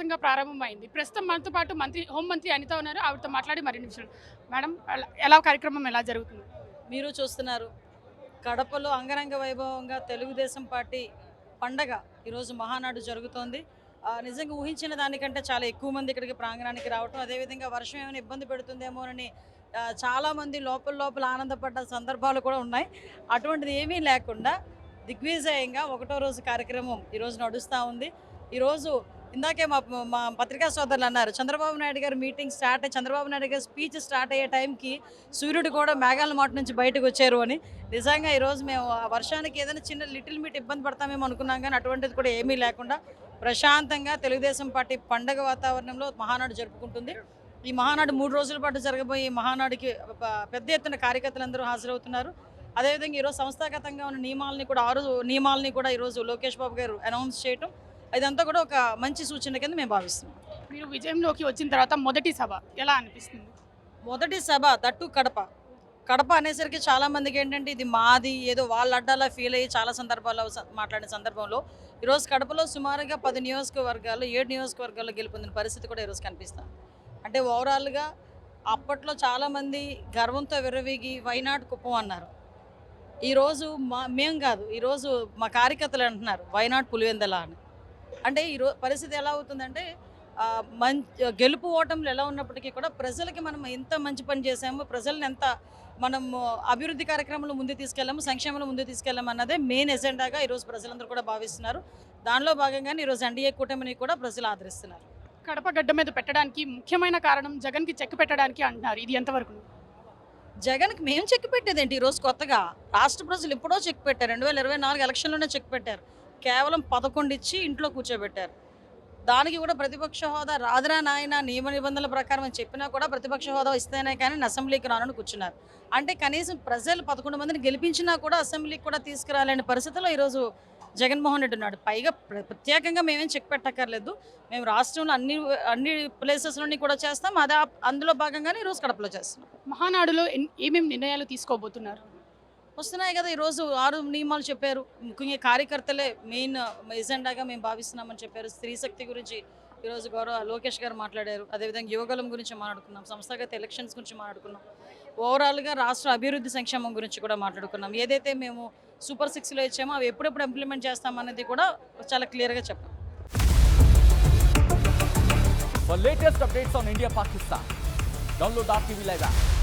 అధికారికంగా ప్రారంభమైంది. ప్రస్తుతం మనతో పాటు హోంమంత్రి అనిత ఉన్నారు. ఆవిడతో మాట్లాడి మరిన్ని విషయాలు. మేడం, ఎలా కార్యక్రమం ఎలా జరుగుతుంది? మీరు చూస్తున్నారు కడపలో అంగరంగ వైభవంగా తెలుగుదేశం పార్టీ పండగ ఈరోజు మహానాడు జరుగుతోంది. నిజంగా ఊహించిన దానికంటే చాలా ఎక్కువ మంది ఇక్కడికి ప్రాంగణానికి రావటం, అదేవిధంగా వర్షం ఏమైనా ఇబ్బంది పెడుతుందేమోనని చాలామంది లోపల ఆనందపడ్డ సందర్భాలు కూడా ఉన్నాయి. అటువంటిది ఏమీ లేకుండా దిగ్విజయంగా ఒకటో రోజు కార్యక్రమం ఈరోజు నడుస్తూ ఉంది. ఈరోజు ఇందాకే మా పత్రికా సోదరులు అన్నారు, చంద్రబాబు నాయుడు గారు మీటింగ్ స్టార్ట్ అయ్యి చంద్రబాబు నాయుడు గారు స్పీచ్ స్టార్ట్ అయ్యే టైంకి సూర్యుడు కూడా మేఘాల మాట నుంచి బయటకు వచ్చారు అని. నిజంగా ఈరోజు మేము ఆ వర్షానికి ఏదైనా చిన్న లిటిల్ మీట్ ఇబ్బంది పడతామేమో అనుకున్నాం, కానీ అటువంటిది కూడా ఏమీ లేకుండా ప్రశాంతంగా తెలుగుదేశం పార్టీ పండగ వాతావరణంలో మహానాడు జరుపుకుంటుంది. ఈ మహానాడు 3 రోజుల పాటు జరగబోయే ఈ మహానాడుకి పెద్ద ఎత్తున కార్యకర్తలందరూ హాజరవుతున్నారు. అదేవిధంగా ఈరోజు సంస్థాగతంగా ఉన్న నియమాలని కూడా 6 నియమాలని కూడా ఈరోజు లోకేష్ బాబు గారు అనౌన్స్ చేయటం, ఇదంతా కూడా ఒక మంచి సూచన కింద మేము భావిస్తున్నాం. మీరు విజయంలోకి వచ్చిన తర్వాత మొదటి సభ ఎలా అనిపిస్తుంది? మొదటి సభ దట్టు కడప అనేసరికి చాలామందికి ఏంటంటే ఇది మాది, ఏదో వాళ్ళ అడ్డాలా ఫీల్ అయ్యి చాలా సందర్భాల్లో మాట్లాడిన సందర్భంలో ఈరోజు కడపలో సుమారుగా 10 నియోజకవర్గాలు 7 నియోజకవర్గాల్లో గెలుపొందిన పరిస్థితి కూడా ఈరోజు కనిపిస్తాం. అంటే ఓవరాల్గా అప్పట్లో చాలామంది గర్వంతో విర్రవీగి వైనాడు కుప్పం అన్నారు. ఈరోజు మేము కాదు, ఈరోజు మా కార్యకర్తలు అంటున్నారు వైనాడు పులివెందల అని. అంటే ఈరోజు పరిస్థితి ఎలా అవుతుందంటే గెలుపు ఓటములు ఎలా ఉన్నప్పటికీ కూడా ప్రజలకి మనం ఎంత మంచి పని చేసాము, ప్రజల్ని ఎంత మనం అభివృద్ధి కార్యక్రమాలు ముందు తీసుకెళ్ళాము, సంక్షేమంలో ముందు తీసుకెళ్ళాము అన్నదే మెయిన్ ఎజెండాగా ఈరోజు ప్రజలందరూ కూడా భావిస్తున్నారు. దానిలో భాగంగానే ఈరోజు ఎన్డీఏ కూటమిని కూడా ప్రజలు ఆదరిస్తున్నారు. కడప గడ్డ మీద పెట్టడానికి ముఖ్యమైన కారణం జగన్కి చెక్ పెట్టడానికి అంటున్నారు. ఇది ఎంతవరకు? జగన్కి మేము చెక్ పెట్టేదేంటి? ఈరోజు కొత్తగా రాష్ట్ర ప్రజలు ఎప్పుడో చెక్ పెట్టారు. 2024 ఎలక్షన్లోనే చెక్ పెట్టారు. కేవలం 11 ఇచ్చి ఇంట్లో కూర్చోబెట్టారు. దానికి కూడా ప్రతిపక్ష హోదా రాదురా నాయన నియమ నిబంధనల ప్రకారం అని చెప్పినా కూడా ప్రతిపక్ష హోదా ఇస్తేనే కానీ అసెంబ్లీకి రానని కూర్చున్నారు. అంటే కనీసం ప్రజలు 11 మందిని గెలిపించినా కూడా అసెంబ్లీకి కూడా తీసుకురాలేని పరిస్థితిలో ఈరోజు జగన్మోహన్ రెడ్డి ఉన్నాడు. పైగా ప్రత్యేకంగా మేమేం చెక్ పెట్టక్కర్లేదు. మేము రాష్ట్రంలో అన్ని ప్లేసెస్లోని కూడా చేస్తాం. అదే అందులో భాగంగానే ఈరోజు కడపలో చేస్తున్నాం. మహానాడులో ఏమేమి నిర్ణయాలు తీసుకోబోతున్నారు? వస్తున్నాయి కదా, ఈరోజు 6 నియమాలు చెప్పారు. ముఖ్యంగా కార్యకర్తలే మెయిన్ ఎజెండాగా మేము భావిస్తున్నామని చెప్పారు. స్త్రీ శక్తి గురించి ఈరోజు గౌరవ లోకేష్ గారు మాట్లాడారు. అదేవిధంగా యువగలం గురించి మాట్లాడుకున్నాం, సంస్థాగత ఎలక్షన్స్ గురించి మాట్లాడుకున్నాం, ఓవరాల్గా రాష్ట్ర అభివృద్ధి సంక్షేమం గురించి కూడా మాట్లాడుకున్నాం. ఏదైతే మేము సూపర్ 6లో ఇచ్చామో అవి ఎప్పుడెప్పుడు ఇంప్లిమెంట్ చేస్తామనేది కూడా చాలా క్లియర్గా చెప్పాం. For latest updates on India Pakistan, download our TV Live app.